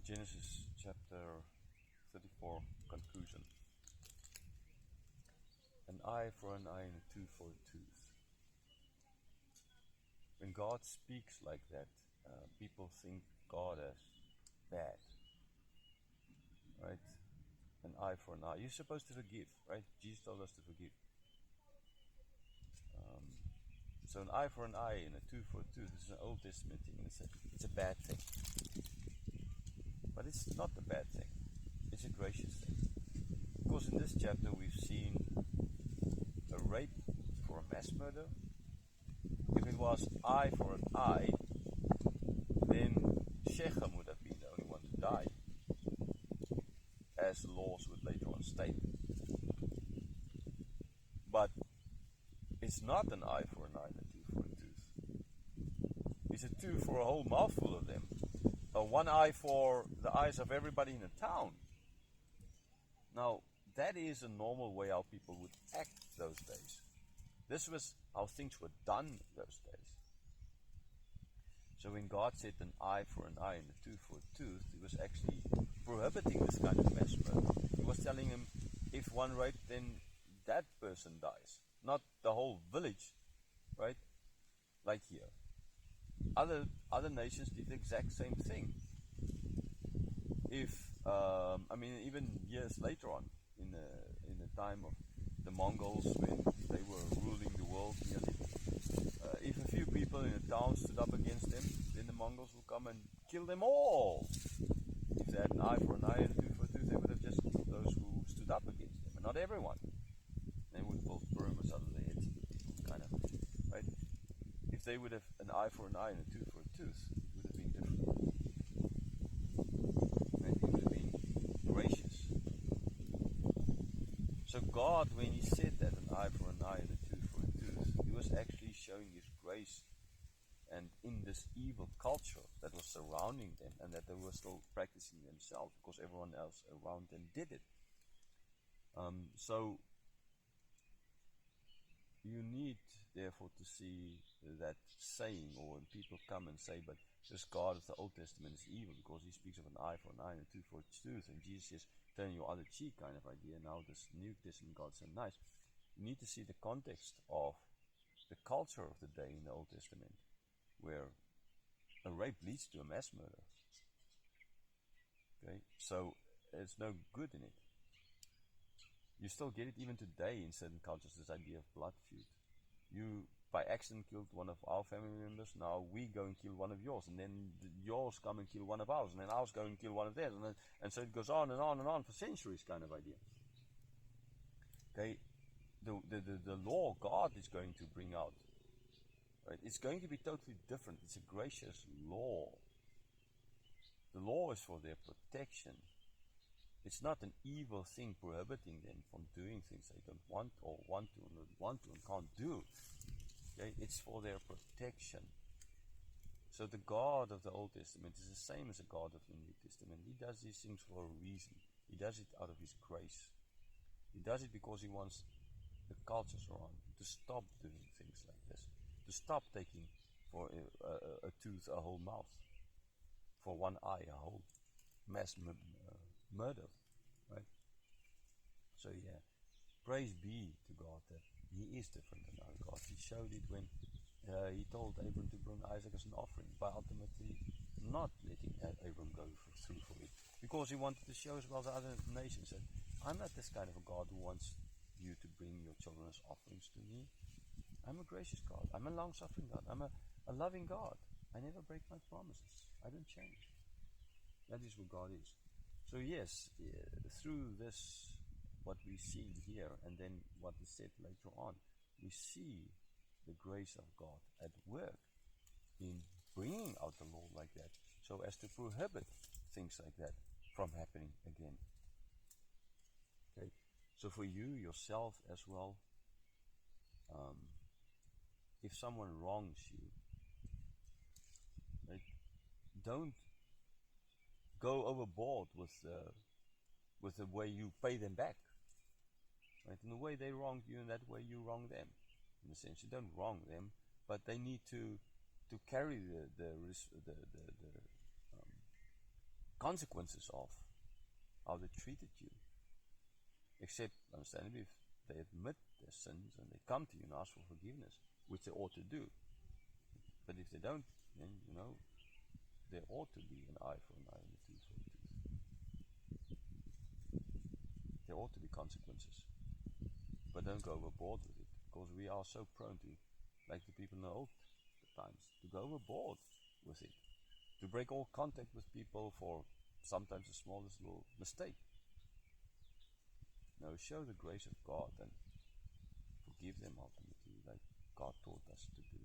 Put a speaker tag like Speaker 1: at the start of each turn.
Speaker 1: Genesis chapter 34, conclusion. An eye for an eye and a tooth for a tooth. When God speaks like that, people think God is bad, right? An eye for an eye. You're supposed to forgive, right? Jesus told us to forgive. So an eye for an eye and a tooth for a tooth is an Old Testament thing, and it's a bad thing. But it's not a bad thing. It's a gracious thing. Because in this chapter we've seen a rape for a mass murder. If it was eye for an eye, then Shechem would have been the only one to die, as the laws would later on state. But it's not an eye for an eye and a tooth for a tooth. It's a tooth for a whole mouthful of them. One eye for the eyes of everybody in the town. Now, that is a normal way how people would act those days. This was how things were done those days. So when God said an eye for an eye and a tooth for a tooth, He was actually prohibiting this kind of mass murder. He was telling him, if one raped, then that person dies, not the whole village, right? Like here. Other nations did the exact same thing. Even years later on, in the time of the Mongols, when they were ruling the world nearly, if a few people in a town stood up against them, then the Mongols would come and kill them all. If they had an eye for an eye and a tooth for a tooth, they would have just killed those who stood up against them, and not everyone. They would build pyramids out of their heads, kind of, right? If they would have an eye for an eye and a tooth for a tooth, it would have been different. And He would have been gracious. So God, when He said that, an eye for an eye and a tooth for a tooth, He was actually showing His grace, and in this evil culture that was surrounding them, and that they were still practicing themselves because everyone else around them did it. So you need therefore to see that saying, or when people come and say, but this God of the Old Testament is evil because He speaks of an eye for an eye and a tooth for a tooth, and Jesus says turn your other cheek kind of idea. Now this New Testament God's so nice. You need to see the context of the culture of the day in the Old Testament, where a rape leads to a mass murder. Okay, so there's no good in it. You still get it even today in certain cultures, this idea of blood feud. You, by accident, killed one of our family members, now we go and kill one of yours, and then yours come and kill one of ours, and then ours go and kill one of theirs, and so it goes on and on and on for centuries, kind of idea. Okay, the law God is going to bring out, right? It's going to be totally different. It's a gracious law. The law is for their protection. It's not an evil thing prohibiting them from doing things they don't want or want to and can't do. Okay? It's for their protection. So the God of the Old Testament is the same as the God of the New Testament. He does these things for a reason. He does it out of His grace. He does it because He wants the cultures around to stop doing things like this. To stop taking for a tooth a whole mouth. For one eye a whole mass murder, right? So yeah, praise be to God that He is different than our God. He showed it when He told Abram to bring Isaac as an offering, by ultimately not letting Abram go through for it, because He wanted to show as well the other nations that I'm not this kind of a God who wants you to bring your children as offerings to me. I'm a gracious God. I'm a long-suffering God. I'm a loving God. I never break my promises. I don't change. That is what God is. So yes, through this, what we see here, and then what is said later on, we see the grace of God at work in bringing out the law like that, so as to prohibit things like that from happening again. Okay, so for you, yourself as well, if someone wrongs you, right, don't go overboard with the way you pay them back. Right? In the way they wronged you, in that way you wrong them. In a sense, you don't wrong them, but they need to carry consequences of how they treated you. Except, understandably, if they admit their sins and they come to you and ask for forgiveness, which they ought to do. But if they don't, then, there ought to be an eye for an eye and a tooth for a tooth. There ought to be consequences. But don't go overboard with it, because we are so prone to, like the people in the old times, to go overboard with it. To break all contact with people for sometimes the smallest little mistake. No, show the grace of God and forgive them ultimately, like God taught us to do.